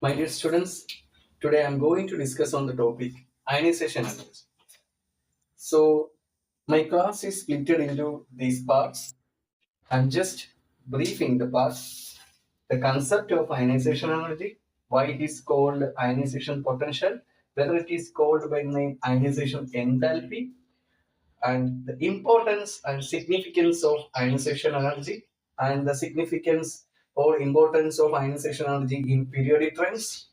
My dear students, today I'm going to discuss on the topic ionization energy. So, my class is split into these parts. I'm just briefing the parts. The concept of ionization energy, why it is called ionization potential, whether it is called by name ionization enthalpy, and the importance and significance of ionization energy, and the significance or importance of ionization energy in periodic trends.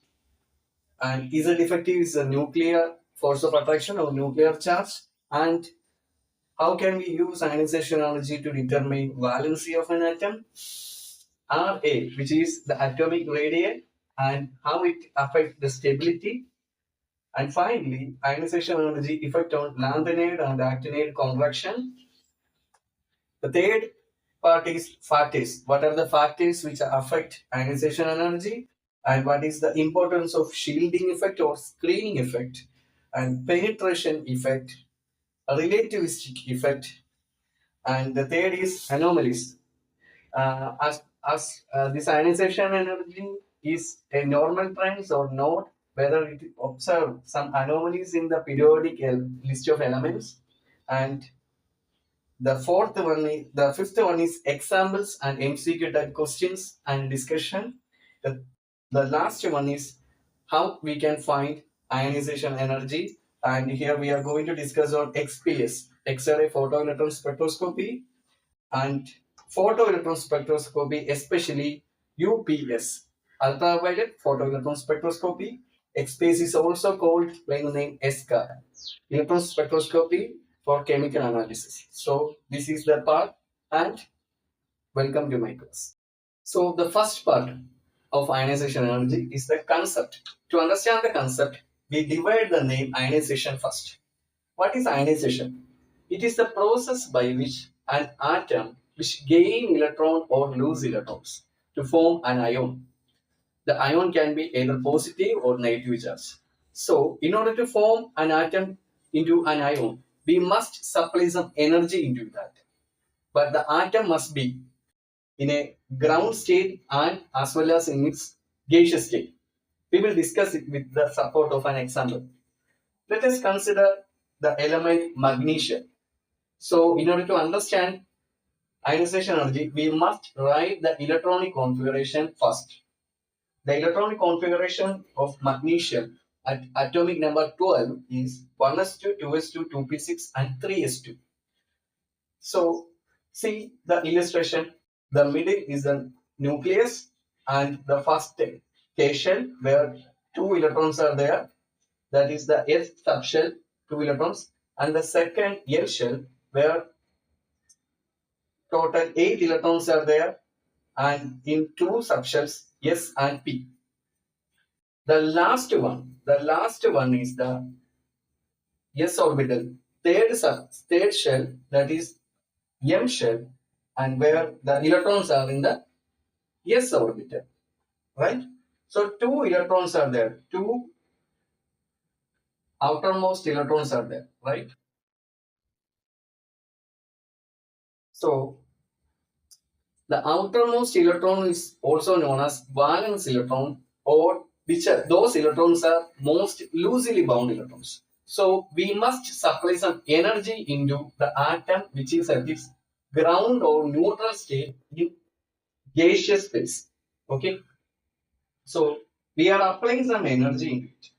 And is it effective is a nuclear force of attraction or nuclear charge? And how can we use ionization energy to determine valency of an atom? Ra, which is the atomic radii, and how it affects the stability. And finally, ionization energy effect on lanthanide and actinide contraction. The third part is factors. What are the factors which affect ionization energy? And what is the importance of shielding effect or screening effect? And penetration effect, relativistic effect. And the third is anomalies. As this ionization energy is a normal trend or not, whether it observe some anomalies in the periodic list of elements. And the fifth one is examples and MCQ type questions and discussion. The, the last one is how we can find ionization energy. And here we are going to discuss on XPS, X-ray photoelectron spectroscopy, and photoelectron spectroscopy, especially UPS, ultraviolet photoelectron spectroscopy. XPS is also called by the name ESCA, electron spectroscopy for chemical analysis. So this is the part, and welcome to my class. So the first part of ionization energy is the concept. To understand the concept, we divide the name ionization first. What is ionization? It is the process by which an atom which gain electron or lose electrons to form an ion. The ion can be either positive or negative charge. So, in order to form an atom into an ion, we must supply some energy into that. But the atom must be in a ground state and as well as in its gaseous state. We will discuss it with the support of an example. Let us consider the element magnesium. So, in order to understand ionization energy, we must write the electronic configuration first. The electronic configuration of magnesium at atomic number 12 is 1s2, 2s2, 2p6 and 3s2. So, see the illustration. The middle is the nucleus and the first K shell where 2 electrons are there. That is the S subshell, 2 electrons. And the second L shell where total 8 electrons are there, and in 2 subshells S and P. The last one is the S orbital, third shell, that is M shell, and where the electrons are in the S orbital, right? So 2 electrons are there, 2 outermost electrons are there, right? So the outermost electron is also known as valence electron, or which are, those electrons are most loosely bound electrons. So we must supply some energy into the atom which is at its ground or neutral state in gaseous phase. Okay. So we are applying some energy into it.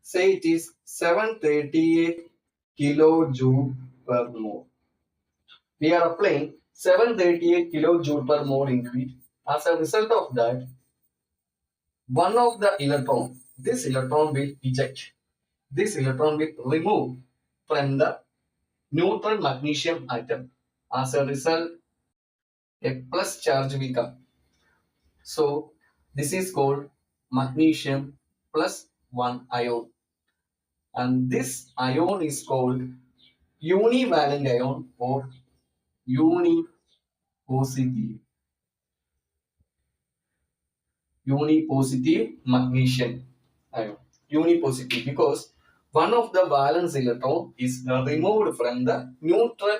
Say it is 738 kilojoule per mole. We are applying 738 kilojoule per mole into it. As a result of that, one of the electron, this electron will eject. This electron will remove from the neutral magnesium atom. As a result, a plus charge will come. So this is called magnesium plus 1 ion. And this ion is called univalent ion or unipositive. Unipositive magnesium ion. Unipositive because one of the valence electron is removed from the neutral.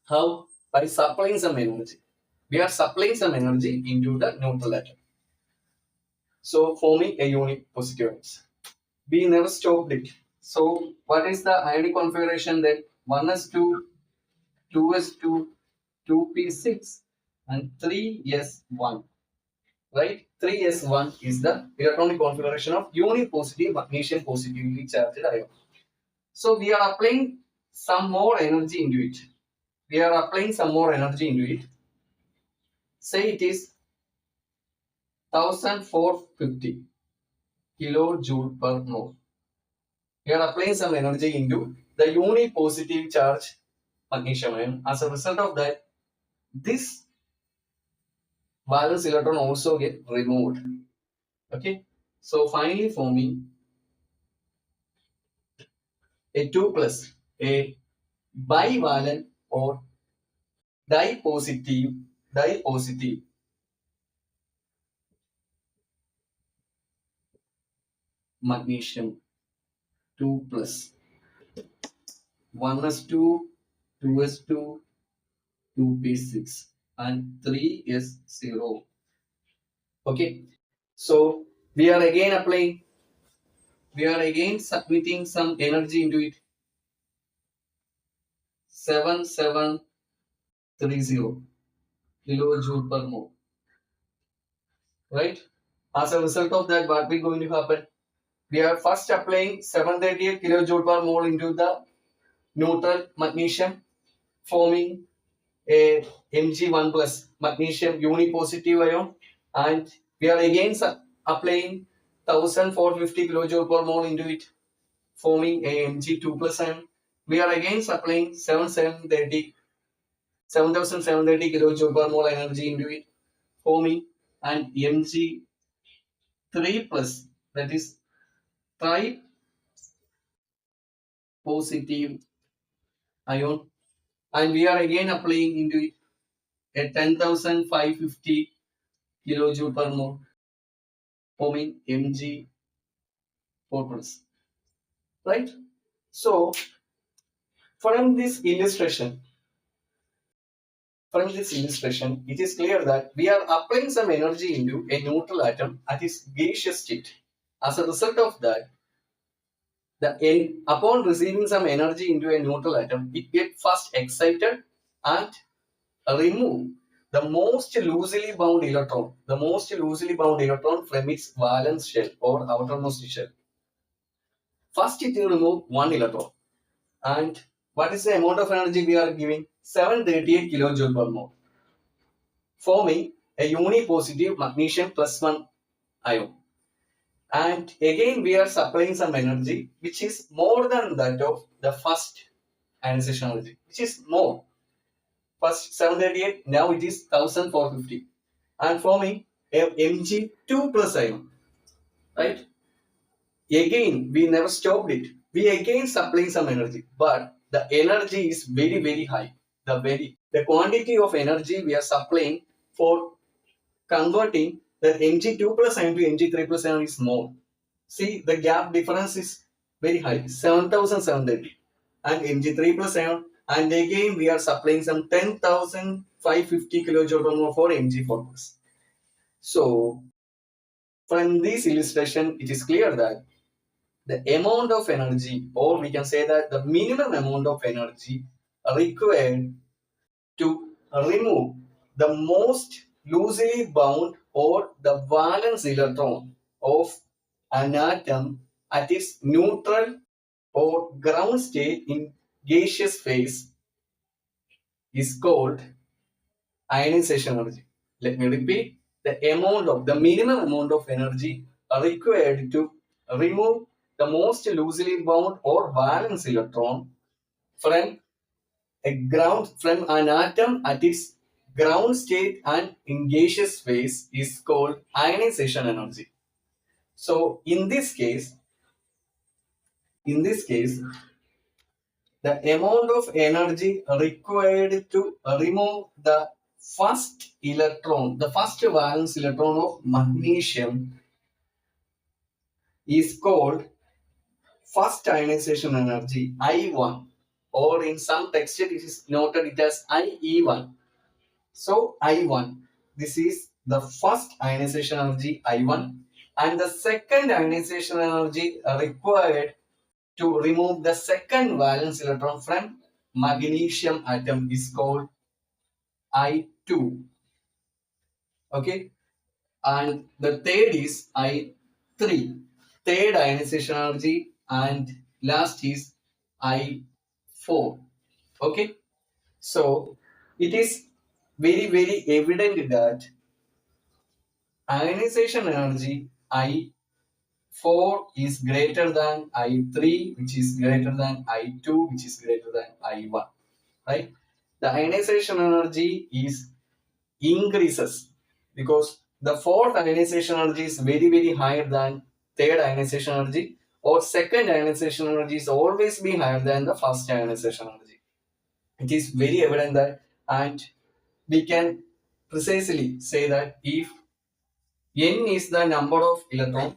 How? By supplying some energy. We are supplying some energy into the neutral atom. So forming a unique positive ions. We never stopped it. So what is the ionic configuration then? 1s2, 2s2, 2p6 and 3s1. Right? 3s1 is the electronic configuration of unipositive magnesium positively charged ion. So we are applying some more energy into it. We are applying some more energy into it. Say it is 1450 kilojoule per mole. We are applying some energy into the unipositive charge magnesium ion. As a result of that, this valence electron also get removed. Okay. So finally forming a 2 plus, a bivalent or dipositive magnesium 2 plus 1s2, 2s2, 2p6 and 3s0. Okay. So we are again applying, we are again submitting some energy into it. 7730 kilojoule per mole. Right? As a result of that, what will going to happen? We are first applying 738 kilojoule per mole into the neutral magnesium, forming a Mg1 plus magnesium unipositive ion, and we are again applying 1450 kilojoule per mole into it, forming a Mg2 plus ion. We are again supplying 7730 kilojoule per mole energy into it, forming an Mg3 plus, that is tri positive ion, and we are again applying into it a 10,550 kilojoule per mole, forming Mg4 plus. Right? So from this illustration, it is clear that we are applying some energy into a neutral atom at its gaseous state. As a result of that, upon receiving some energy into a neutral atom, it gets first excited and remove the most loosely bound electron, from its valence shell or outermost shell. First, it will remove one electron. And what is the amount of energy we are giving? 738 kilojoule per mole, forming a unipositive magnesium plus 1 ion. And again, we are supplying some energy which is more than that of the first ionization energy, which is more. First 738, now it is 1450, and forming a Mg2 plus ion. Right? Again, we never stopped it. We again supplying some energy, but the energy is very, very high. The quantity of energy we are supplying for converting the Mg2 plus ion to Mg3 plus ion is more. See, the gap difference is very high, 7730 and Mg3 plus ion, and again we are supplying some 10,550 kilojoule per mole for Mg4 plus. So from this illustration, it is clear that the amount of energy, or we can say that the minimum amount of energy required to remove the most loosely bound or the valence electron of an atom at its neutral or ground state in gaseous phase is called ionization energy. Let me repeat, the minimum amount of energy required to remove the most loosely bound or valence electron from from an atom at its ground state and in gaseous phase is called ionization energy. So in this case, the amount of energy required to remove the first valence electron of magnesium is called first ionization energy I1, or in some text it is noted it as IE1. So I1, this is the first ionization energy I1, And the second ionization energy required to remove the second valence electron from magnesium atom is called I2. Okay, and the third is I3. Third ionization energy, and last is I4. Okay, so it is very evident that ionization energy I4 is greater than I3, which is greater than I2, which is greater than I1. Right? The ionization energy is increases because the fourth ionization energy is very higher than third ionization energy, or second ionization energy is always be higher than the first ionization energy. It is very evident that, and we can precisely say that if n is the number of electron,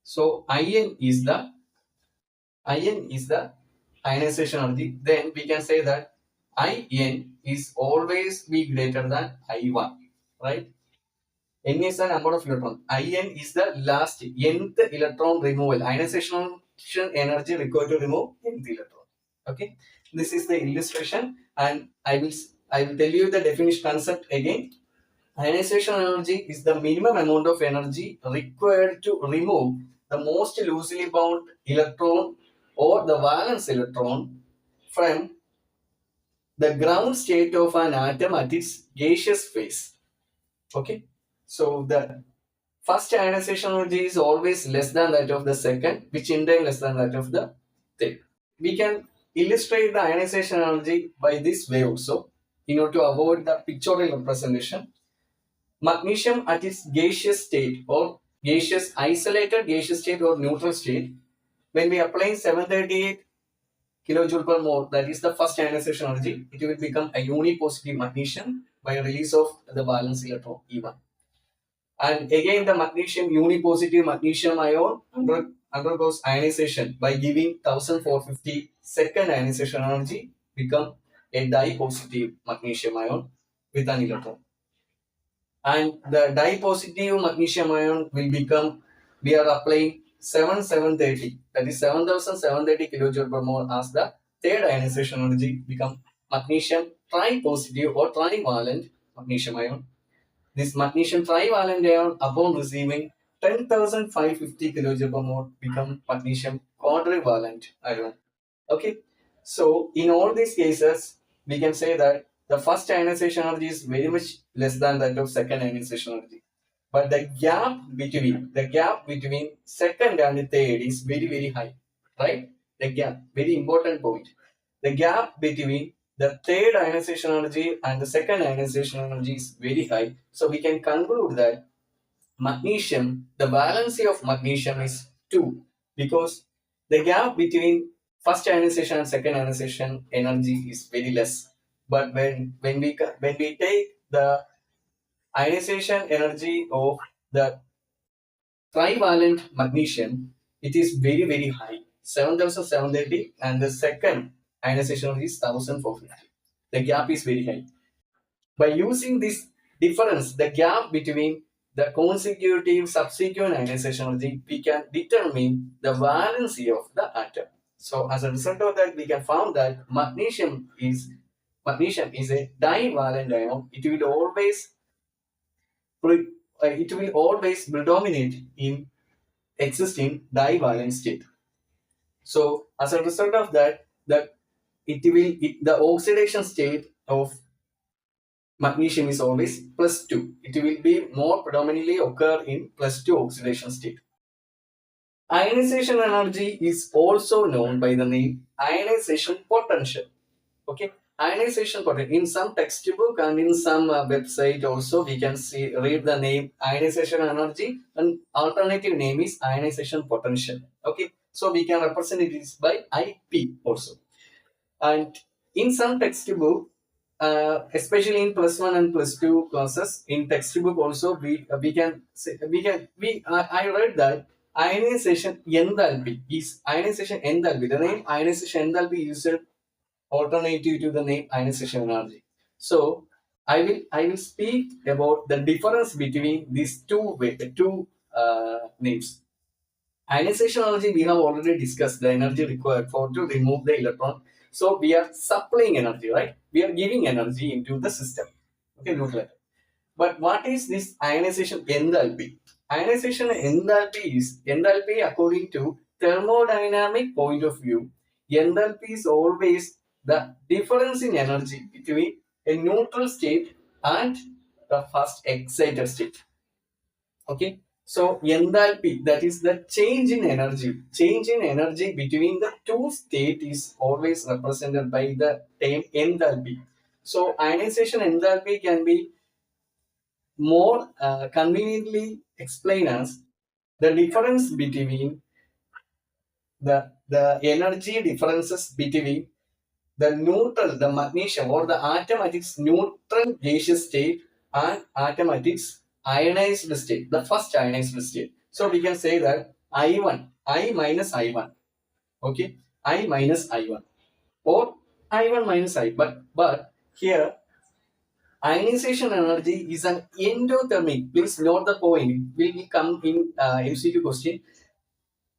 so In is the ionization energy, then we can say that In is always be greater than I1, right? N is the number of electrons. In is the last nth electron removal. Ionization energy required to remove nth electron. Okay, this is the illustration, and I will tell you the definition concept again. Ionization energy is the minimum amount of energy required to remove the most loosely bound electron or the valence electron from the ground state of an atom at its gaseous phase. Okay, so the first ionization energy is always less than that of the second, which in turn less than that of the third. We can illustrate the ionization energy by this way also, in order to avoid the pictorial representation. Magnesium at its gaseous state, or gaseous isolated gaseous state, or neutral state, when we apply 738 kilojoule per mole, that is the first ionization energy, it will become a unipositive magnesium by release of the valence electron E1. And again, the magnesium unipositive magnesium ion undergoes ionization by giving 1450 second ionization energy, become a dipositive magnesium ion with an electron. And the dipositive magnesium ion will become, we are applying 7730, that is 7730 kilojoule per mole as the third ionization energy, become magnesium tripositive or trivalent magnesium ion. This magnesium trivalent ion, upon receiving 10,550 kilojoule per mole, become magnesium quadrivalent ion. Okay, so in all these cases, we can say that the first ionization energy is very much less than that of second ionization energy. But the gap between second and third is very high, right? The gap, very important point. The gap between the third ionization energy and the second ionization energy is very high. So we can conclude that magnesium, the valency of magnesium is 2, because the gap between first ionization and second ionization energy is very less. But when we take the ionization energy of the trivalent magnesium, it is very high, 7730, and the second ionization energy is 1450. The gap is very high. By using this difference, the gap between the consecutive subsequent ionization energy, we can determine the valency of the atom. So as a result of that, we can found that magnesium is a divalent ion. It will always predominate in existing divalent state. So as a result of that, the oxidation state of magnesium is always +2. It will be more predominantly occur in +2 oxidation state. Ionization energy is also known by the name ionization potential. Okay, ionization potential. In some textbook and in some website also, we can read the name ionization energy, and alternative name is ionization potential. Okay, so we can represent it by IP also. And in some textbook, especially in +1 and +2 classes, in textbook also, we can say, I read that ionization enthalpy is ionization enthalpy. The name ionization enthalpy is used alternative to the name ionization energy. So I will speak about the difference between these two names. Ionization energy, we have already discussed the energy required for to remove the electron. So we are supplying energy, right? We are giving energy into the system. Okay, look like. But what is this ionization enthalpy? Ionization enthalpy according to thermodynamic point of view. Enthalpy is always the difference in energy between a neutral state and the first excited state. Okay, so enthalpy, that is the change in energy. Change in energy between the two states is always represented by the term enthalpy. So ionization enthalpy can be more conveniently explained as the difference between the energy differences between the neutral, the magnesium or the atom at its neutral gaseous state and atom at its ionized state, the first ionized state. So we can say that I1, I minus I1, okay, I minus I1 or I1 minus I. But here ionization energy is an endothermic. Please note the point. Will come in MCQ question.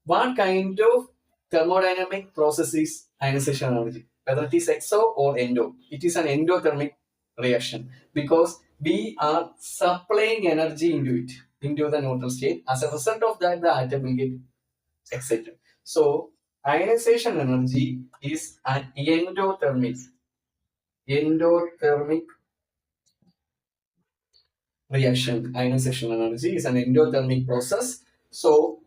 What kind of thermodynamic process is ionization energy? Whether it is exo or endo, it is an endothermic reaction because we are supplying energy into it, into the neutral state. As a result of that, the atom will get excited. So, ionization energy is an endothermic reaction. Ionization energy is an endothermic process. So,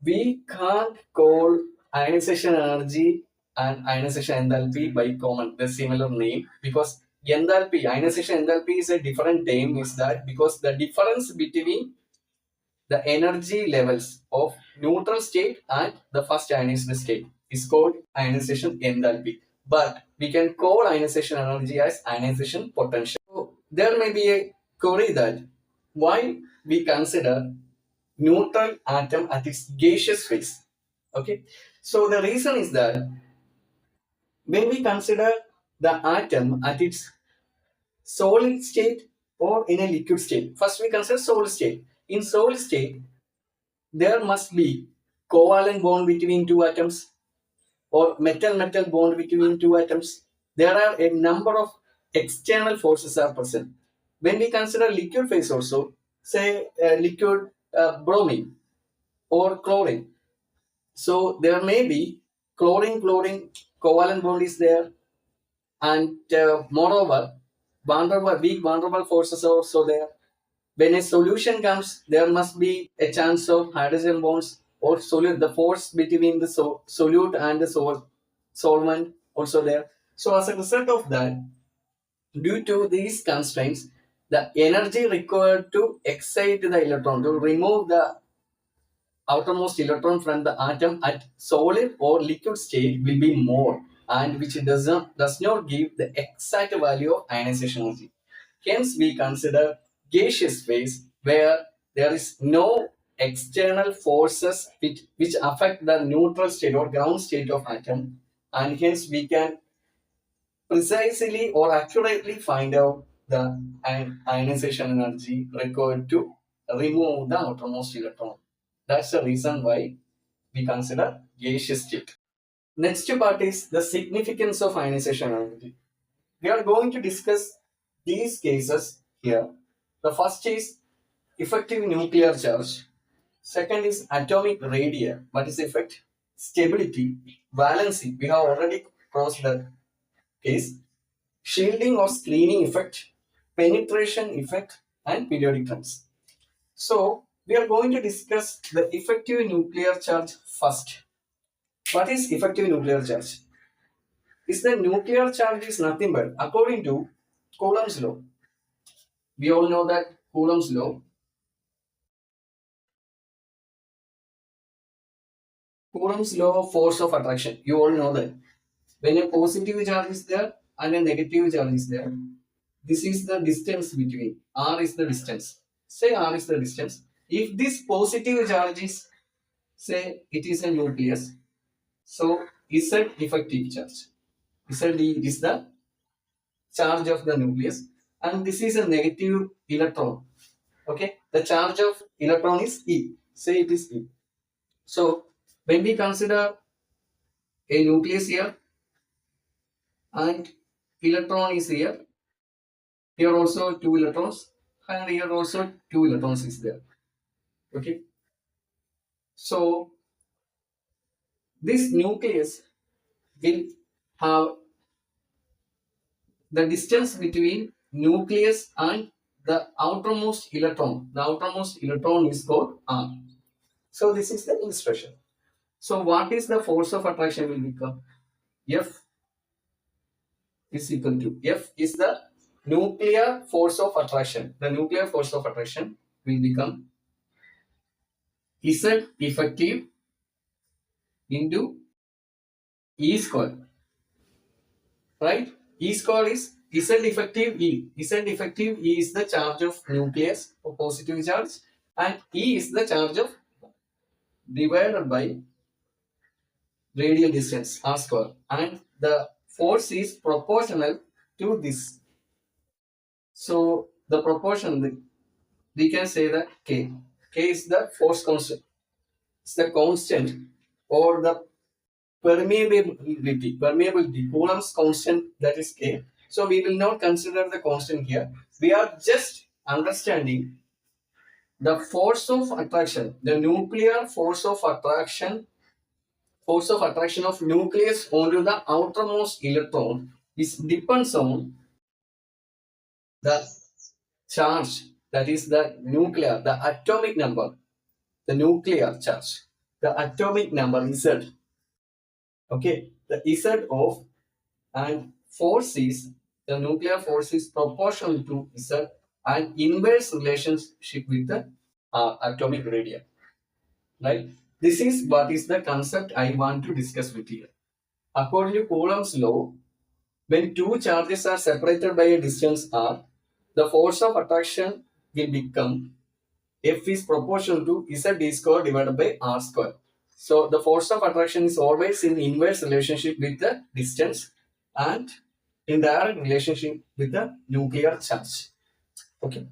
we can't call ionization energy and ionization enthalpy by common the similar name because enthalpy, ionization enthalpy is a different name. Is that because the difference between the energy levels of neutral state and the first ionized state is called ionization enthalpy, but we can call ionization energy as ionization potential. So there may be a query that why we consider neutral atom at its gaseous phase. Okay, so the reason is that when we consider the atom at its solid state or in a liquid state, first we consider solid state. In solid state, there must be covalent bond between two atoms or metal-metal bond between two atoms. There are a number of external forces are present. When we consider liquid phase also, say liquid bromine or chlorine, so there may be chlorine covalent bond is there, and moreover, weak van der Waals forces are also there. When a solution comes, there must be a chance of hydrogen bonds or solute. The force between the solute and the solvent also there. So as a result of that, due to these constraints, the energy required to excite the electron to remove the outermost electron from the atom at solid or liquid state will be more, and which does not give the exact value of ionization energy. Hence, we consider gaseous phase where there is no external forces which affect the neutral state or ground state of atom, and hence we can precisely or accurately find out the ionization energy required to remove the outermost electron. That's the reason why we consider gaseous state. Next part is the significance of ionization energy. We are going to discuss these cases here. The first is effective nuclear charge. Second is atomic radii. What is effect? Stability, valency. We have already crossed that case. Shielding or screening effect, penetration effect, and periodic trends. So we are going to discuss the effective nuclear charge first. What is effective nuclear charge? Is the nuclear charge is nothing but according to Coulomb's law. We all know that Coulomb's law. Coulomb's law of force of attraction. You all know that when a positive charge is there and a negative charge is there, this is the distance between. R is the distance. Say R is the distance. If this positive charge is, say it is a nucleus, so Z effective charge. Z is the charge of the nucleus, and this is a negative electron. Okay, the charge of electron is E. Say it is E. So when we consider a nucleus here and electron is here also two electrons, and here also two electrons is there. Okay, so this nucleus will have the distance between nucleus and the outermost electron. The outermost electron is called R. So this is the illustration. So what is the force of attraction will become? F is equal to F is the nuclear force of attraction. The nuclear force of attraction will become Z effective into E square. Right? E square is Z effective E. Z effective E is the charge of nucleus or positive charge, and E is the charge of divided by radial distance R square, and the force is proportional to this. So the proportion, we can say that K is the force constant. It's the constant or the permeability, Coulomb's constant, that is K. So we will not consider the constant here. We are just understanding the force of attraction, the nuclear force of attraction of nucleus onto the outermost electron is depends on the charge, that is the nuclear, the atomic number, the nuclear charge, the atomic number Z. Okay, the Z of, and force is, the nuclear force is proportional to Z and inverse relationship with the atomic radius. Right? This is what is the concept I want to discuss with you. According to Coulomb's law, when two charges are separated by a distance r, the force of attraction will become F is proportional to Z d square divided by r square. So the force of attraction is always in inverse relationship with the distance and in direct relationship with the nuclear charge. Okay.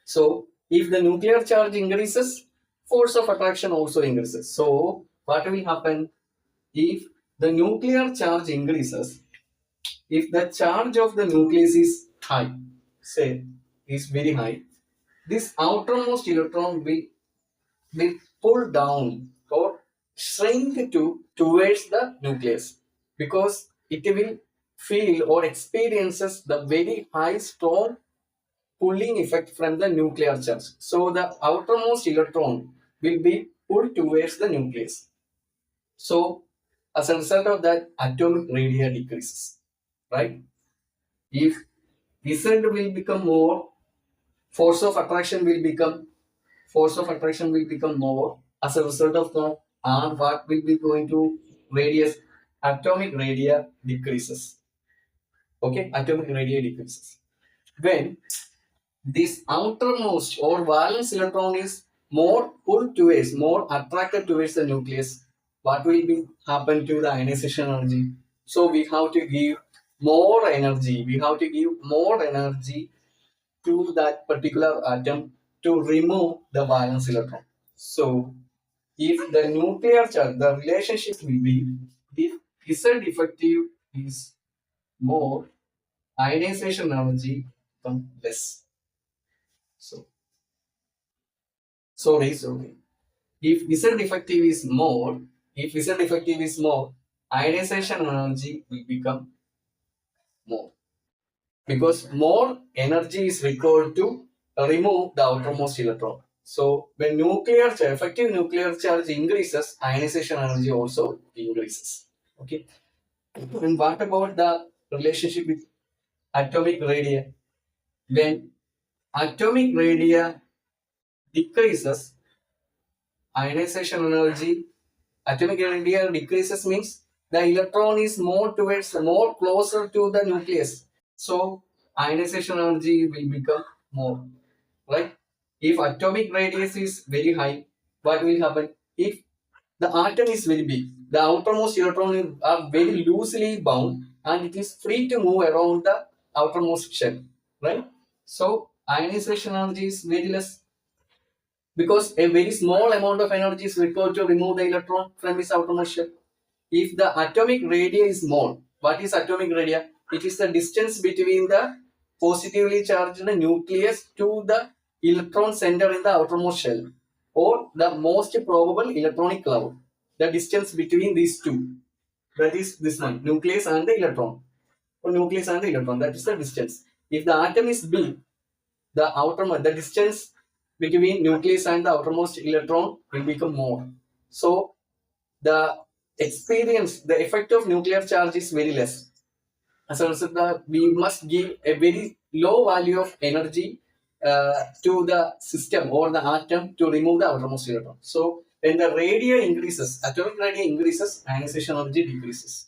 So if the nuclear charge increases, force of attraction also increases. So what will happen if the nuclear charge increases? If the charge of the nucleus is high, say is very high, this outermost electron will pull down or shrink towards the nucleus, because it will feel or experiences the very high strong pulling effect from the nuclear charge. So the outermost electron will be pulled towards the nucleus. So as a result of that, atomic radius decreases. Right? If Z will become more, force of attraction will become more. As a result of that, and what will be going to radius, atomic radius decreases. Okay, atomic radius decreases. When this outermost or valence electron is more pulled towards, more attracted towards the nucleus, what will be happen to the ionization energy? So we have to give more energy. We have to give more energy to that particular atom to remove the valence electron. So if the nuclear charge, the relationship will be, if Z effective is more, ionization energy become less. So sorry. If Z effective is more, ionization energy will become more, because more energy is required to remove the outermost electron. So when effective nuclear charge increases, ionization energy also increases. Okay. And what about the relationship with atomic radii? When atomic radii decreases, ionization energy, atomic radii decreases means the electron is more closer to the nucleus. So ionization energy will become more. Right? If atomic radius is very high, what will happen? If the atom is very big, the outermost electron are very loosely bound and it is free to move around the outermost shell. Right? So ionization energy is very less because a very small amount of energy is required to remove the electron from its outermost shell. If the atomic radii is small, what is atomic radii? It is the distance between the positively charged nucleus to the electron center in the outermost shell, or the most probable electronic cloud. The distance between these two, that is this one, nucleus and the electron, or nucleus and the electron. That is the distance. If the atom is big, the distance between nucleus and the outermost electron will become more. So the the effect of nuclear charge is very less. As a result, we must give a very low value of energy to the system or the atom to remove the outermost electron. So when the radii increases, atomic radii increases, ionization energy decreases.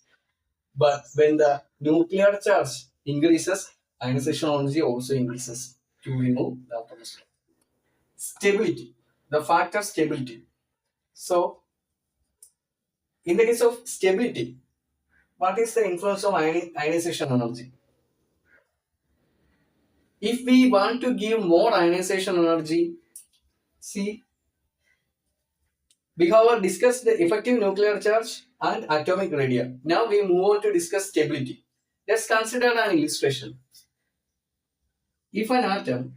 But when the nuclear charge increases, ionization energy also increases to remove the outermost electron. Stability, the factor stability. So in the case of stability, what is the influence of ionization energy? If we want to give more ionization energy, see, we have discussed the effective nuclear charge and atomic radii. Now we move on to discuss stability. Let's consider an illustration. If an atom,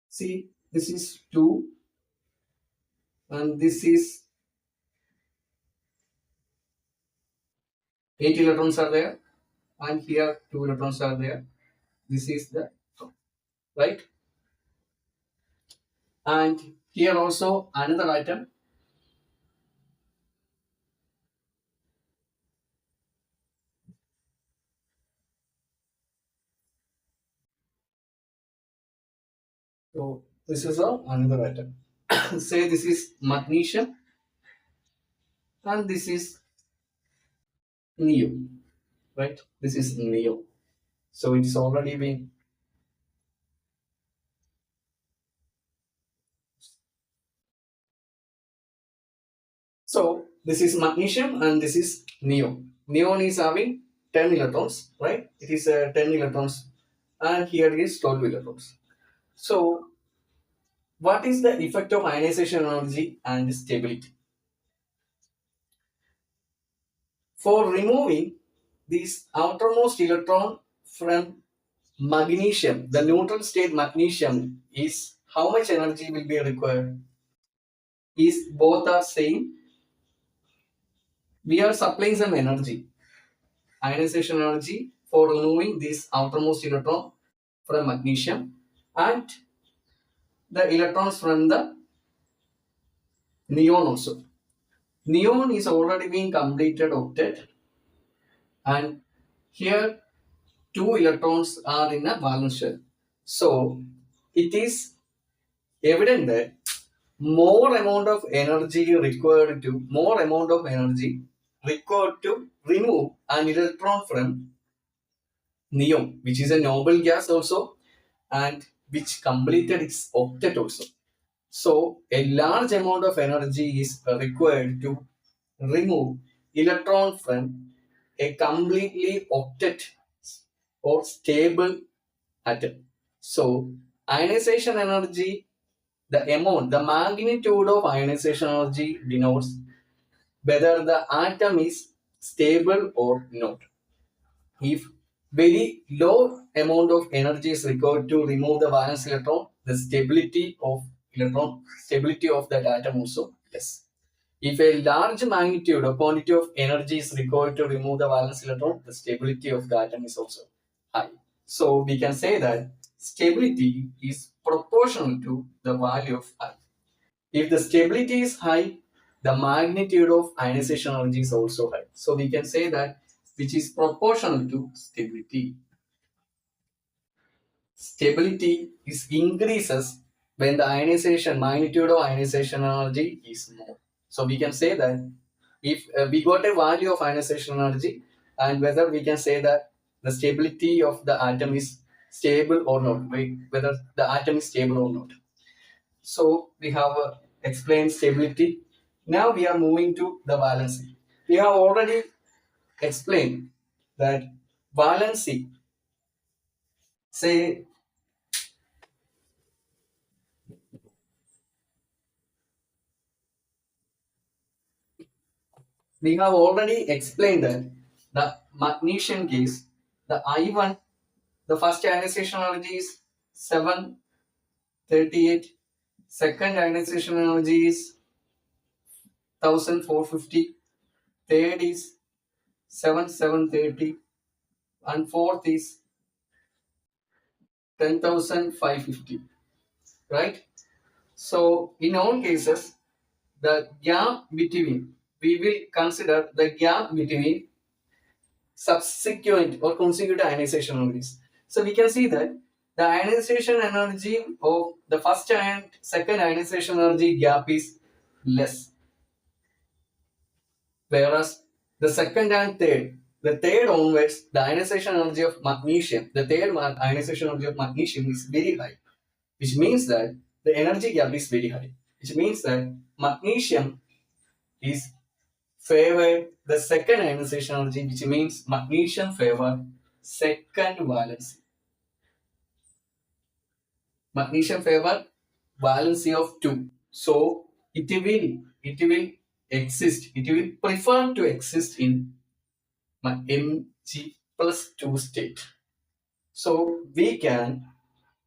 see, this is 2 and this is 8 electrons are there, and here 2 electrons are there. This is the right, and here also another atom. So this is another atom. Say this is magnesium and this is neo, right? This is neo. So it's already been. So this is magnesium and this is neon. Neon is having 10 electrons, right? It is 10 electrons, and here is 12 electrons. So what is the effect of ionization energy and stability? For removing this outermost electron from magnesium, the neutral state magnesium, is how much energy will be required? Is both are same? We are supplying some energy, ionization energy, for removing this outermost electron from magnesium and the electrons from the neon also. Neon is already being completed octet, and here 2 electrons are in a valence shell. So it is evident that more amount of energy required to remove an electron from neon, which is a noble gas also, and which completed its octet also. So a large amount of energy is required to remove electron from a completely octet or stable atom. So ionization energy, the magnitude of ionization energy denotes whether the atom is stable or not. If very low amount of energy is required to remove the valence electron, the stability of that atom also less. If a large magnitude or quantity of energy is required to remove the valence electron, the stability of the atom is also high. So we can say that stability is proportional to the value of I. If the stability is high, the magnitude of ionization energy is also high. So we can say that which is proportional to stability. Stability is increases when the magnitude of ionization energy is more. So we can say that if we got a value of ionization energy, and whether we can say that the stability of the atom is stable or not, whether the atom is stable or not. So we have explained stability. Now we are moving to the valency. We have already explained that valency say we have already explained that the magnesium case, the I1, the first ionization energy is 738, second ionization energy is 1450, third is 7730, and fourth is 10,550, right? So in all cases, the gap between, we will consider the gap between subsequent or consecutive ionization energies. So we can see that the ionization energy of the first and second ionization energy gap is less, whereas the second and third, the third onwards, the ionization energy of magnesium, the third ionization energy of magnesium is very high, which means that the energy gap is very high, which means that magnesium is favored the second ionization energy, which means magnesium favor second valency. Magnesium favor valency of 2. So it will exist, it will prefer to exist in Mg plus 2 state. So we can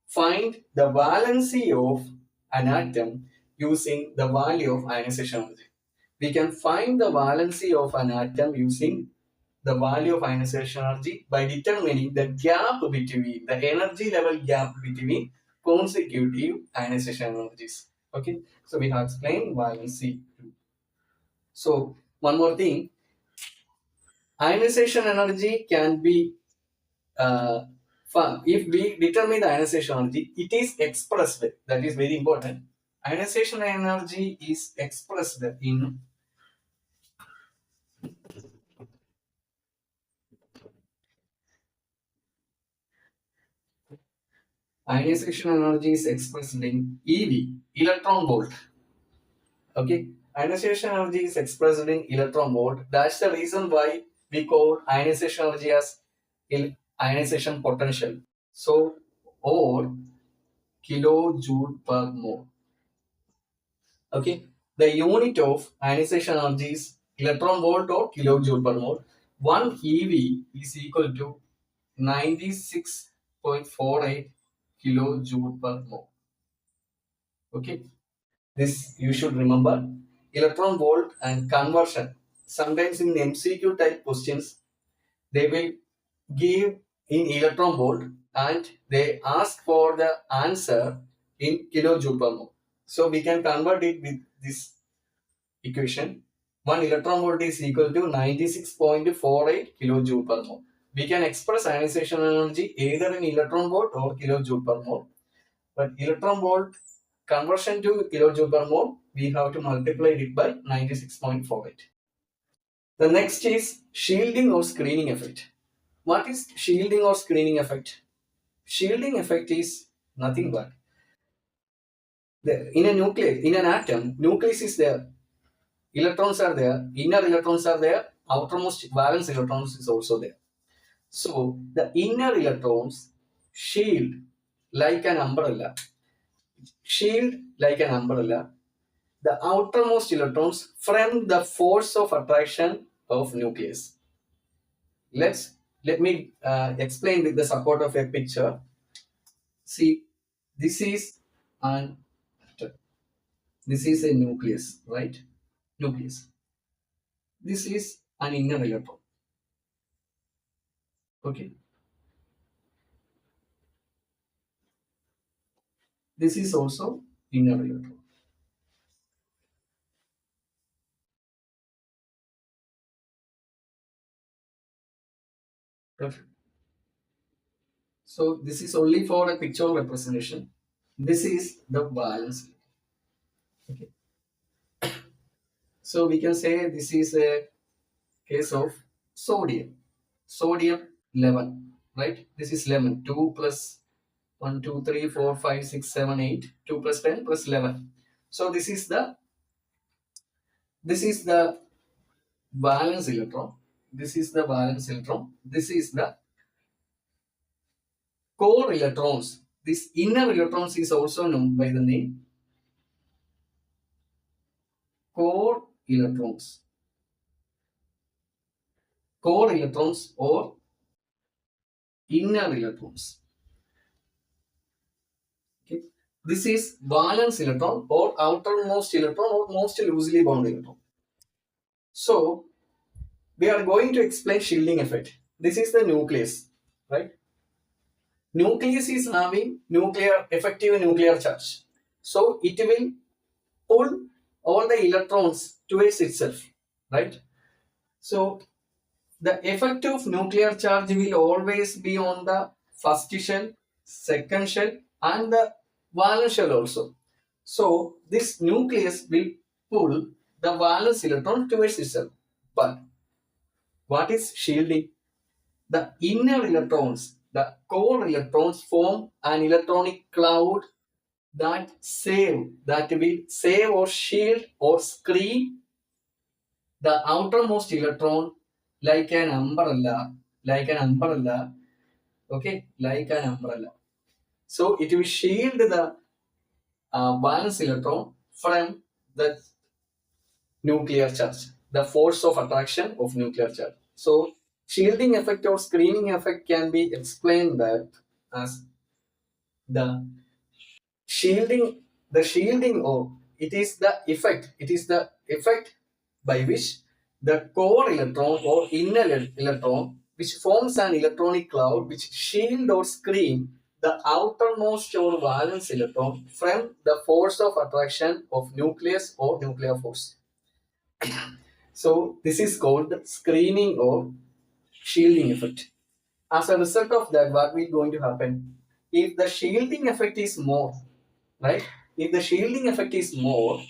find the valency of an atom using the value of ionization energy. We can find the valency of an atom using the value of ionization energy by determining the gap between the energy level gap between consecutive ionization energies. Okay, so we have explained valency. So one more thing, ionization energy can be if we determine the ionization energy, it is expressed. That is very important. Ionization energy is expressed in ionization energy is expressed in EV, electron volt. Okay, ionization energy is expressed in electron volt. That's the reason why we call ionization energy as ionization potential. So, or kilojoule per mole. Okay, the unit of ionization energy is electron volt or kilojoule per mole. 1 EV is equal to 96.48 kilojoule per mole. Okay, this you should remember. Electron volt and conversion. Sometimes in MCQ type questions, they will give in electron volt and they ask for the answer in kilojoule per mole. So we can convert it with this equation. 1 electron volt is equal to 96.48 kilojoule per mole. We can express ionization energy either in electron volt or kilojoule per mole. But electron volt conversion to kilojoule per mole, we have to multiply it by 96.48. The next is shielding or screening effect. What is shielding or screening effect? Shielding effect is nothing but in a nucleus, in an atom, nucleus is there, electrons are there, inner electrons are there, outermost valence electrons is also there. So the inner electrons shield like an umbrella, shield like an umbrella the outermost electrons from the force of attraction of nucleus. Let me explain with the support of a picture. See, this is an this is a nucleus, right? Nucleus. This is an inner electron. Okay. This is also inner electron. Perfect. So this is only for a picture representation. This is the valence. Okay. So we can say this is a case of sodium. Sodium 11, right? This is 11. 2 plus 1, 2, 3, 4, 5, 6, 7, 8. 2 plus 10 plus 11. So this is the valence electron. This is the valence electron. This is the core electrons. This inner electrons is also known by the name core electrons. Core electrons or inner electrons. Okay. This is valence electron or outermost electron or most loosely bound electron. So we are going to explain shielding effect. This is the nucleus, right? Nucleus is having effective nuclear charge. So it will pull all the electrons towards itself, right? So the effect of nuclear charge will always be on the first shell, second shell, and the valence shell also. So this nucleus will pull the valence electron towards itself. But what is shielding? The inner electrons, the core electrons form an electronic cloud that will save or shield or screen the outermost electron like an umbrella, okay, like an umbrella. So it will shield the valence electron from the nuclear charge, the force of attraction of nuclear charge. So shielding effect or screening effect can be explained that as the shielding or it is the effect by which the core electron or inner electron which forms an electronic cloud which shield or screen the outermost or valence electron from the force of attraction of nucleus or nuclear force. So this is called the screening or shielding effect. As a result of that, what will going to happen? If the shielding effect is more, right? If the shielding effect is more,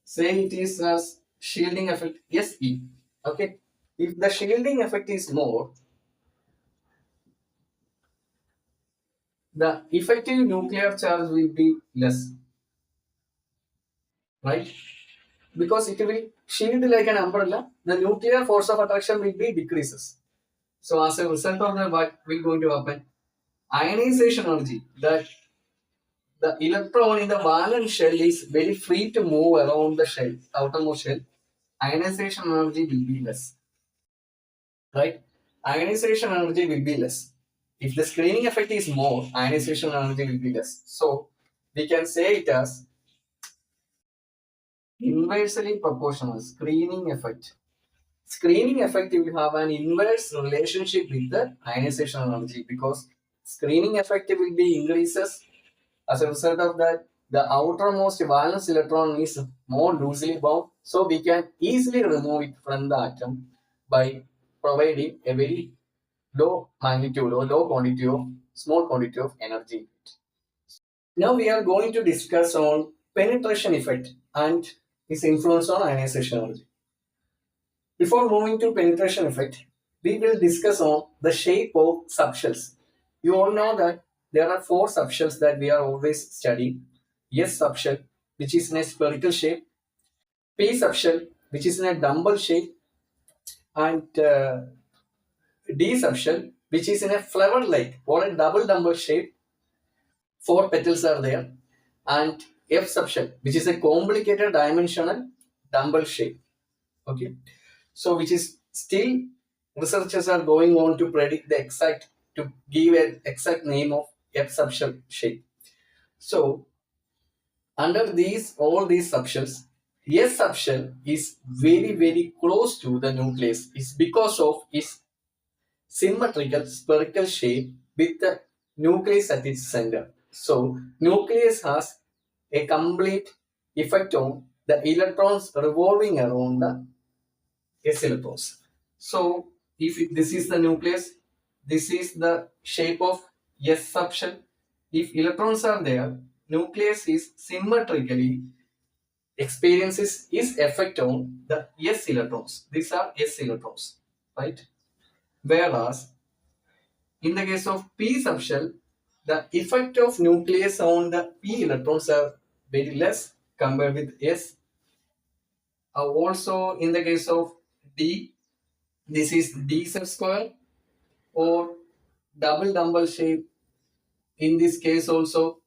say it is as shielding effect SE, okay? If the shielding effect is more, the effective nuclear charge will be less, right? Because it will shield like an umbrella, the nuclear force of attraction will be decreases. So as a result of that, what will going to happen? Ionization energy, that the electron in the valence shell is very free to move around the shell, outermost shell. Ionization energy will be less, right? Ionization energy will be less. If the screening effect is more, ionization energy will be less. So we can say it as inversely proportional screening effect. Screening effect will have an inverse relationship with the ionization energy because screening effect will be increases. As a result of that, the outermost valence electron is more loosely bound, so we can easily remove it from the atom by providing a very low magnitude or small quantity of energy. Now we are going to discuss on penetration effect and its influence on ionization energy. Before moving to penetration effect, we will discuss on the shape of subshells. You all know that there are four subshells that we are always studying. S subshell, which is in a spherical shape, P subshell, which is in a dumbbell shape, and D subshell, which is in a flower-like or a double dumbbell shape. Four petals are there, and F subshell, which is a complicated dimensional dumbbell shape. Okay, so which is still researchers are going on to predict the exact to give an exact name of F subshell shape. So under these all these subshells, S subshell is very close to the nucleus. It's because of its symmetrical spherical shape with the nucleus at its center. So nucleus has a complete effect on the electrons revolving around the S electrons. So if this is the nucleus, this is the shape of S subshell. If electrons are there, nucleus is symmetrically experiences its effect on the S electrons. These are S electrons, right? Whereas in the case of P subshell, the effect of nucleus on the P electrons are very less compared with S. Also in the case of D, this is d z square. or double shape. In this case also,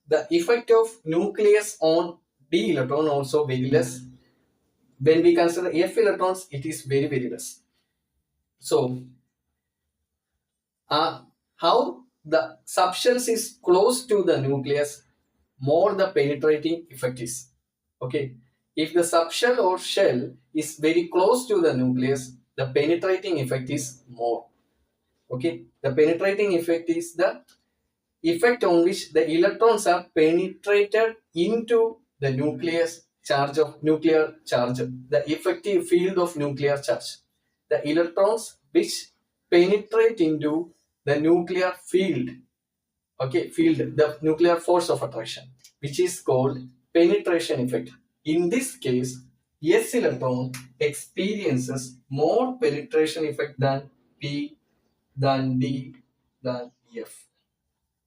the effect of nucleus on d electron also very less. When we consider f electrons, it is very less. So how the substance is close to the nucleus, more the penetrating effect is. Okay, if the subshell or shell is very close to the nucleus, the penetrating effect is more. Okay, the penetrating effect is the effect on which the electrons are penetrated into the nuclear charge, the effective field of nuclear charge. The electrons which penetrate into the nuclear field, okay, the nuclear force of attraction, which is called penetration effect. In this case, S electron experiences more penetration effect than P, than D, than F.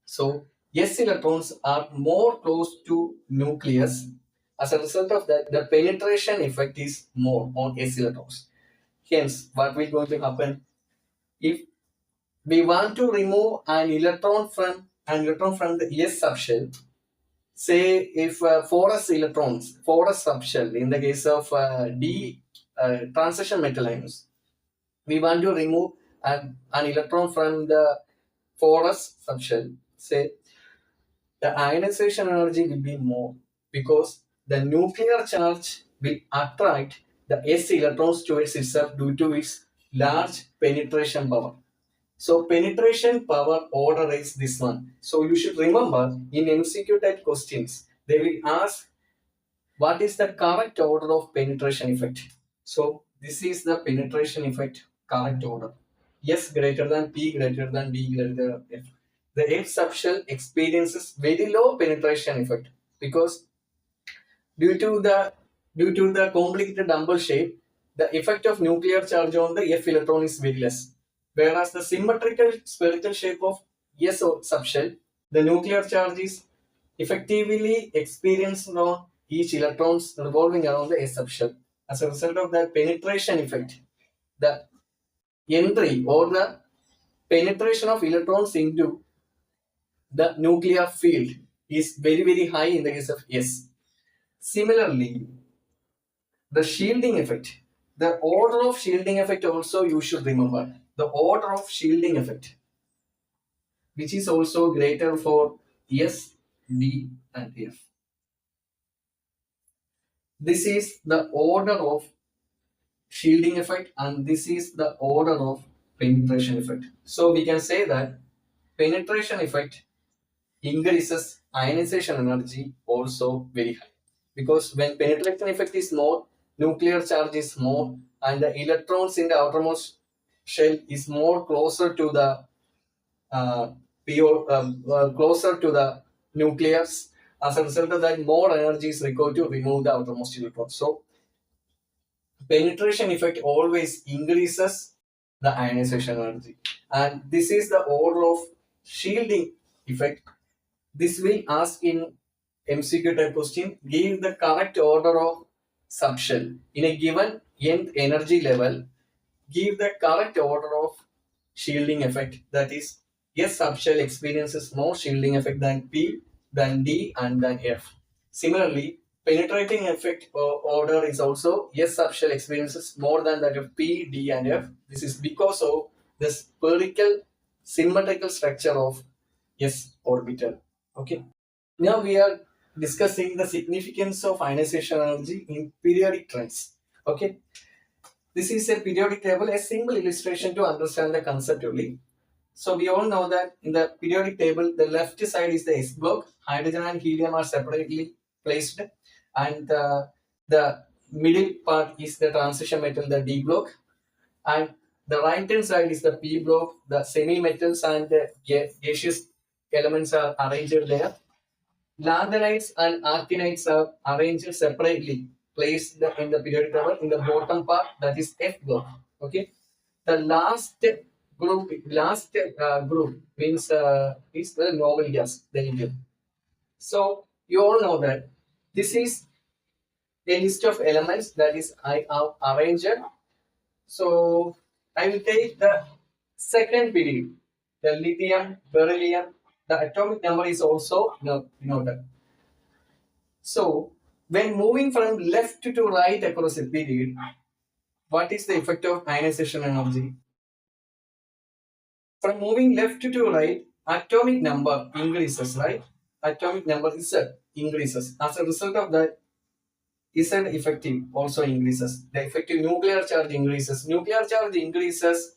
So S electrons are more close to nucleus. As a result of that, the penetration effect is more on S electrons. Hence, what will going to happen if we want to remove an electron from the S subshell? Say if 4s subshell, in the case of D transition metal ions, we want to remove an electron from the 4s subshell. Say the ionization energy will be more because the nuclear charge will attract the S electrons towards itself due to its large penetration power. So penetration power order is this one. So you should remember in MCQ type questions, they will ask what is the correct order of penetration effect. So this is the penetration effect correct order. S greater than P greater than D greater than F. The F subshell experiences very low penetration effect because due to the complicated dumbbell shape, the effect of nuclear charge on the F electron is very less. Whereas the symmetrical spherical shape of S subshell, the nuclear charge is effectively experienced on each electrons revolving around the S subshell. As a result of that penetration effect, the entry or the penetration of electrons into the nuclear field is very high in the case of S. Similarly, the shielding effect, the order of shielding effect also you should remember. The order of shielding effect, which is also greater for S, D, and F. This is the order of shielding effect and this is the order of penetration effect. So we can say that penetration effect increases ionization energy also very high because when penetration effect is more, nuclear charge is more and the electrons in the outermost shell is more closer to the closer to the nucleus. As a result of that, more energy is required to remove the outermost electron. So penetration effect always increases the ionization energy and this is the order of shielding effect. This will ask in MCQ type question, give the correct order of subshell in a given nth energy level, give the correct order of shielding effect, that is S subshell experiences more shielding effect than P, than D and than F. Similarly, penetrating effect order is also S subshell experiences more than that of P, D and F. This is because of the spherical symmetrical structure of S orbital. Okay. Now we are discussing the significance of ionization energy in periodic trends. Okay. This is a periodic table, a simple illustration to understand the concept only. So we all know that in the periodic table, the left side is the S block, hydrogen and helium are separately placed, and the middle part is the transition metal, the D block, and the right hand side is the P block, the semi metals and the gaseous elements are arranged there. Lanthanides and actinides are arranged separately, placed in the periodic table in the bottom part, that is F block. Okay, the last group means is the noble gas, the helium. So you all know that this is a list of elements that is I have arranged. So I will take the second period, the lithium, beryllium, the atomic number is also noted. So, when moving from left to right across a period, what is the effect of ionization energy? From moving left to right, atomic number increases, right? Atomic number Z increases. As a result of that, Z effective also increases. The effective nuclear charge increases. Nuclear charge increases,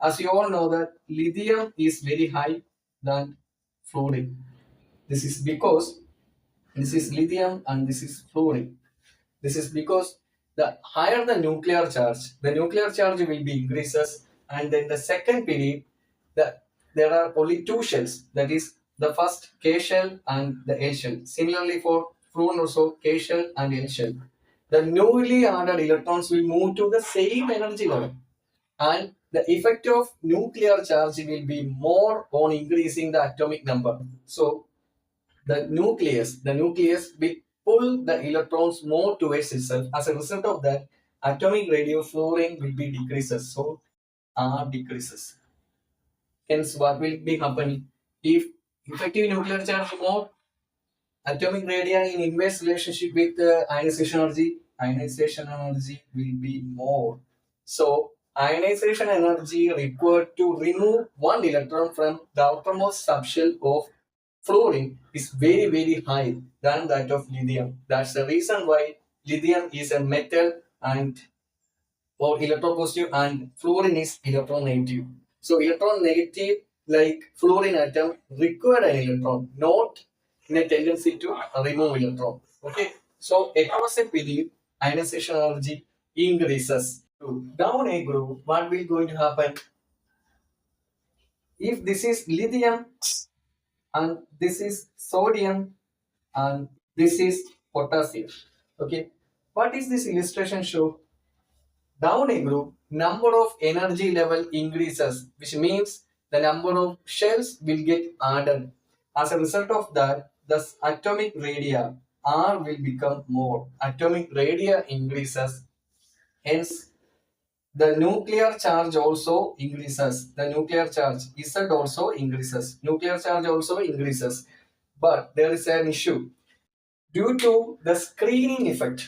as you all know that lithium is very high than fluorine. This is because this is lithium and this is fluorine. This is because the higher the nuclear charge will be increases, and then the second period, there are only two shells. That is the first K shell and the L shell. Similarly for fluorine also K shell and L shell. The newly added electrons will move to the same energy level, and the effect of nuclear charge will be more on increasing the atomic number. So the nucleus will pull the electrons more towards itself. As a result of that, atomic radio fluorine will be decreases. So R decreases. Hence, what will be happening? If effective nuclear charge more, atomic radii in inverse relationship with ionization energy will be more. So ionization energy required to remove one electron from the outermost subshell of fluorine is very high than that of lithium. That's the reason why lithium is a metal and or electropositive and fluorine is electronegative. So electronegative like fluorine atom require an electron, not in a tendency to remove electron. Okay. So across a period, ionization energy increases. Down a group, what will going to happen? If this is lithium and this is sodium and this is potassium. Okay. What is this illustration show? Down a group, number of energy level increases, which means the number of shells will get added. As a result of that, the atomic radii R will become more. Atomic radii increases. Hence, the nuclear charge also increases. The nuclear charge Z also increases. Nuclear charge also increases. But there is an issue. Due to the screening effect,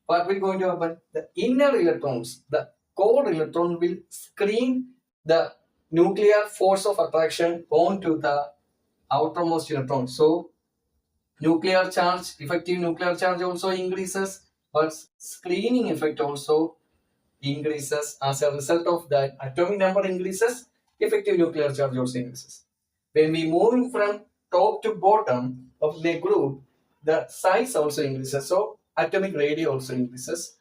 what will going to happen? The inner electrons, the core electron will screen the nuclear force of attraction onto the outermost electron. So nuclear charge, effective nuclear charge also increases, but screening effect also increases. As a result of that, atomic number increases, effective nuclear charge also increases. When we moving from top to bottom of the group, the size also increases. So atomic radii also increases,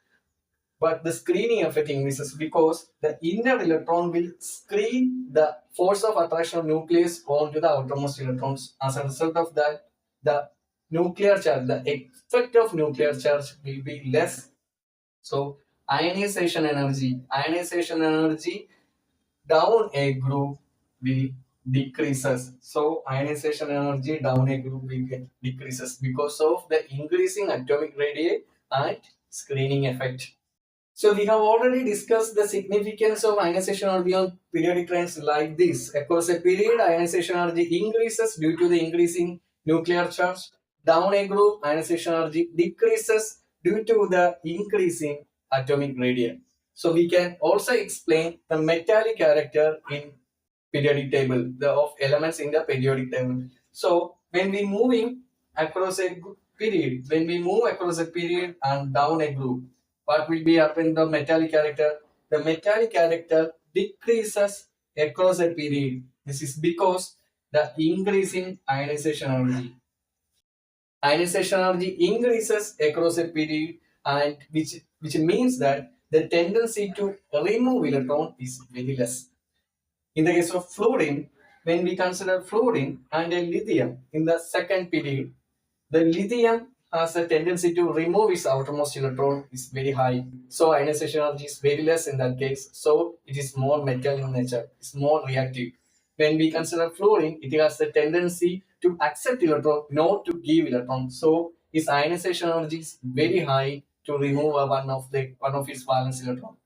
but the screening effect increases because the inner electron will screen the force of attraction of nucleus onto the outermost electrons. As a result of that, the nuclear charge, the effect of nuclear charge will be less. So ionization energy down a group will decreases. So ionization energy down a group will get decreases because of the increasing atomic radii and screening effect. So we have already discussed the significance of ionization energy on periodic trends like this. Across a period, ionization energy increases due to the increasing nuclear charge. Down a group, ionization energy decreases due to the increasing atomic radii. So we can also explain the metallic character in periodic table, the of elements in the periodic table. So when we move across a period and down a group, what will be happen the metallic character? The metallic character decreases across a period. This is because the increasing ionization energy. Ionization energy increases across a period, and which means that the tendency to remove electron is very less. In the case of fluorine, when we consider fluorine and a lithium in the second period, the lithium has a tendency to remove its outermost electron is very high. So ionization energy is very less in that case. So it is more metal in nature. It's more reactive. When we consider fluorine, it has a tendency to accept electron, not to give electron. So its ionization energy is very high to remove one of its valence electron.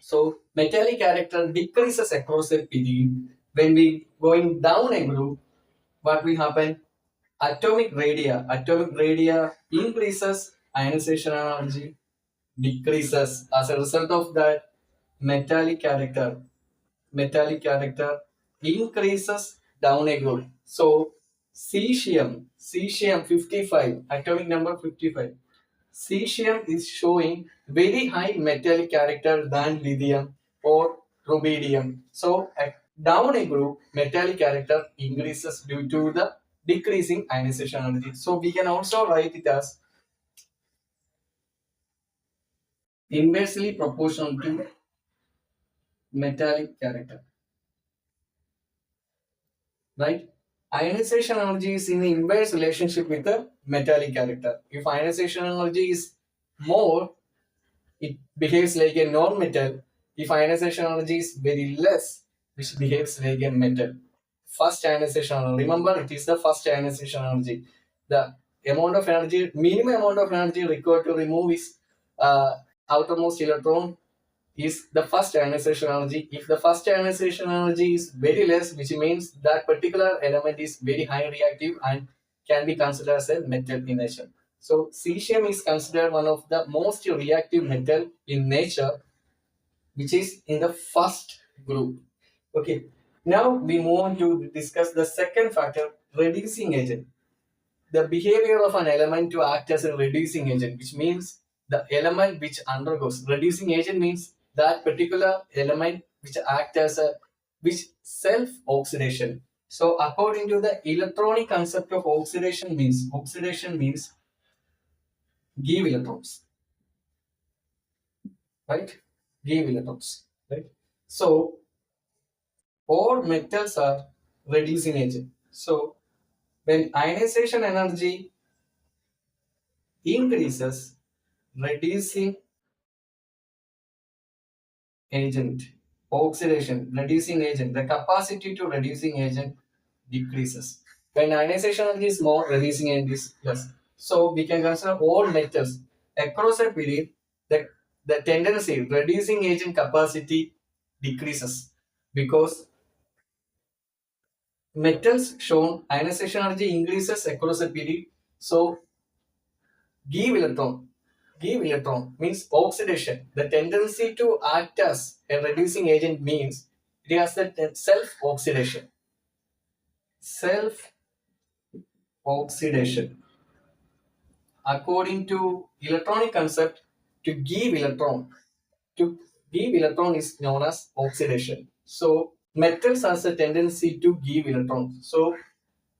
So metallic character decreases across a period. When we going down a group, what will happen? Atomic radii increases, ionization energy decreases. As a result of that, metallic character metallic character increases down a group. So cesium 55, atomic number 55. Cesium is showing very high metallic character than lithium or rubidium. So down a group, metallic character increases due to the decreasing ionization energy. So we can also write it as inversely proportional to metallic character, right? Ionization energy is in the inverse relationship with the metallic character. If ionization energy is more, it behaves like a non-metal. If ionization energy is very less, which behaves like a metal. First ionization energy, remember it is the first ionization energy. The amount of energy, minimum amount of energy required to remove is outermost electron is the first ionization energy. If the first ionization energy is very less, which means that particular element is very high reactive and can be considered as a metal in nature. So cesium is considered one of the most reactive metal in nature, which is in the first group. Okay. Now we move on to discuss the second factor, reducing agent. The behavior of an element to act as a reducing agent, which means the element which undergoes reducing agent means that particular element which act as a which self oxidation. So according to the electronic concept of oxidation means give electrons, right? Give electrons, right? So all metals are reducing agent. So when ionization energy increases, reducing agent, oxidation, reducing agent, the capacity to reducing agent decreases. When ionization energy is more, reducing agent is less. So we can consider all metals across a period, the tendency reducing agent capacity decreases because metals shown ionization energy increases across a period. So give electron give electron means oxidation. The tendency to act as a reducing agent means it has the self oxidation. Self oxidation. According to electronic concept, to give electron, to give electron is known as oxidation. So metals has a tendency to give electrons. So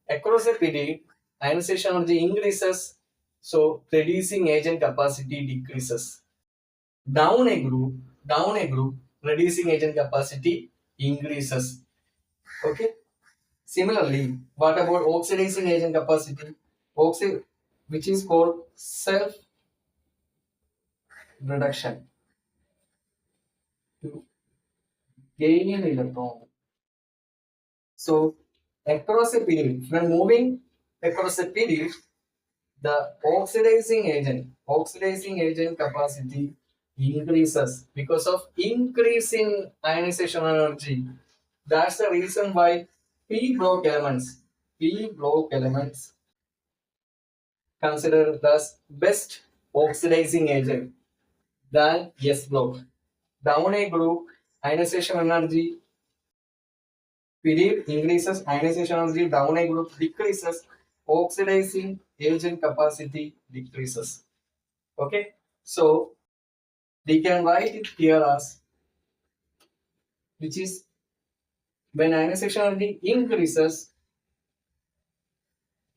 across a period, ionization energy increases, so reducing agent capacity decreases. Down a group, reducing agent capacity increases. Okay. Similarly, what about oxidizing agent capacity? Which is called self reduction to gain an electron. So when moving across a period, the oxidizing agent capacity increases because of increasing ionization energy. That's the reason why p block elements considered as best oxidizing agent than s block. Down a group, ionization energy period increases, ionization energy down a group decreases, oxidizing agent capacity decreases. Okay, so we can write it here as, which is when ionization energy increases,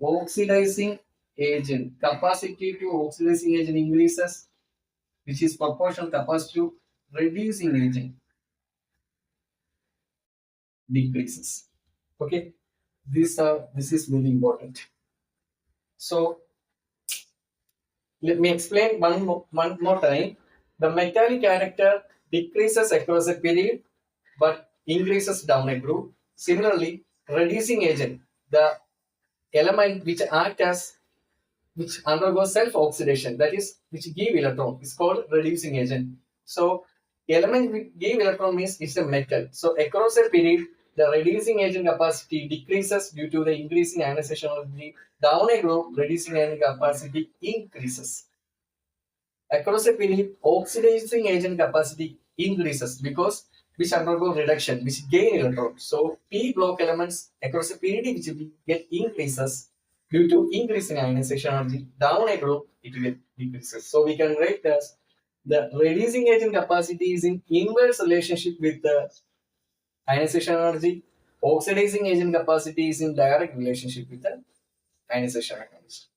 oxidizing agent capacity to oxidizing agent increases, which is proportional capacity to reducing agent decreases. Okay, this is very important. So let me explain one more time. The metallic character decreases across a period but increases down a group. Similarly, reducing agent, the element which undergoes self oxidation, that is which give electron, is called reducing agent. So element with give electron means it's a metal. So across a period, the reducing agent capacity decreases due to the increasing ionization energy. Down a group, reducing agent capacity increases. Across a period, oxidizing agent capacity increases because which undergo reduction, which gain electrons. So p block elements across a period which will get increases due to increasing ionization energy. Down a group, it will decreases. So we can write as the releasing agent capacity is in inverse relationship with the ionization energy. Oxidizing agent capacity is in direct relationship with the ionization energy.